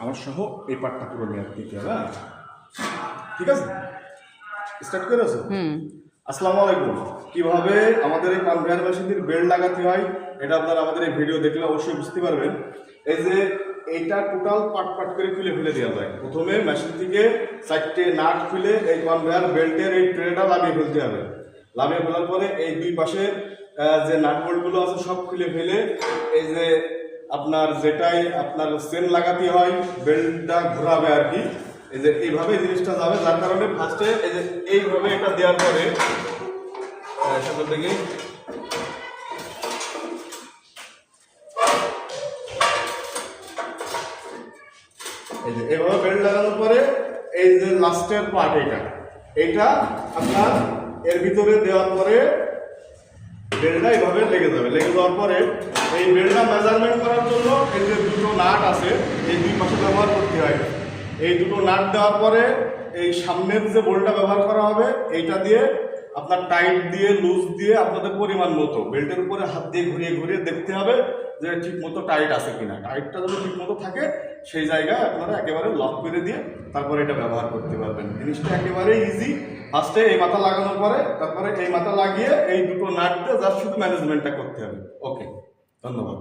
আমার সহ এই পার্টটা পুরো নিয়ে দিতে হবে। ঠিক আছে, স্টার্ট করেছো? আসসালামু আলাইকুম। কিভাবে আমাদের এই কনভেয়ার মেশিনের বেল্ট লাগাতে হয় এটা আপনারা আমাদের এই ভিডিও দেখলে অবশ্যই বুঝতে পারবেন। এই যে এইটা টোটাল পার্ট পার্ট করে খুলে ফেলে দেওয়া যায়। প্রথমে মেশিন থেকে 4টে নাট খুলে এই কনভেয়ার বেল্টের এই ট্রেটা লাগিয়ে ফেলতে হবে। লাগিয়ে ফেলার পরে এই দুই পাশে যে নাট বোল্টগুলো আছে সব খুলে ফেলে এই যে আপনার যেটাই আপনার চেন লাগাতে হয় বেল্টটা ঘোরাবে আর কি, এই যে এইভাবে জিনিসটা যাবে। যার কারণে ফার্স্টে এই যে এইভাবে এটা দেওয়ার পরে সামনের দিকে এই যে এইভাবে বেল্ট লাগানোর পরে এই যে লাস্টের পার্ট এইটা আপনার এর ভিতরে দেওয়ার পরে বেল্টটা এইভাবে লেগে যাবে। লেগে যাওয়ার পরে এই বেল্টটা মেজারমেন্ট করার জন্য এই যে দুটো নাট আছে এই দুই পাশে ব্যবহার করতে হয়। এই দুটো নাট দেওয়ার পরে এই সামনের যে বোল্টটা ব্যবহার করা হবে এইটা দিয়ে আপনার টাইট দিয়ে লুজ দিয়ে আপনাদের পরিমাণ মতো বেল্টের উপরে হাত দিয়ে ঘুরিয়ে ঘুরিয়ে দেখতে হবে যে ঠিক মতো টাইট আছে কিনা। টাইটটা যদি ঠিক মতো থাকে সেই জায়গায় আপনারা একেবারে লক করে দিয়ে তারপরে এটা ব্যবহার করতে পারবেন। জিনিসটা একেবারে ইজি। ফার্স্টে এই মাথা লাগানোর পরে তারপরে এই মাথা লাগিয়ে এই দুটো নাট দিয়ে জাস্ট শুধু ম্যানেজমেন্টটা করতে হবে। ওকে, ধন্যবাদ।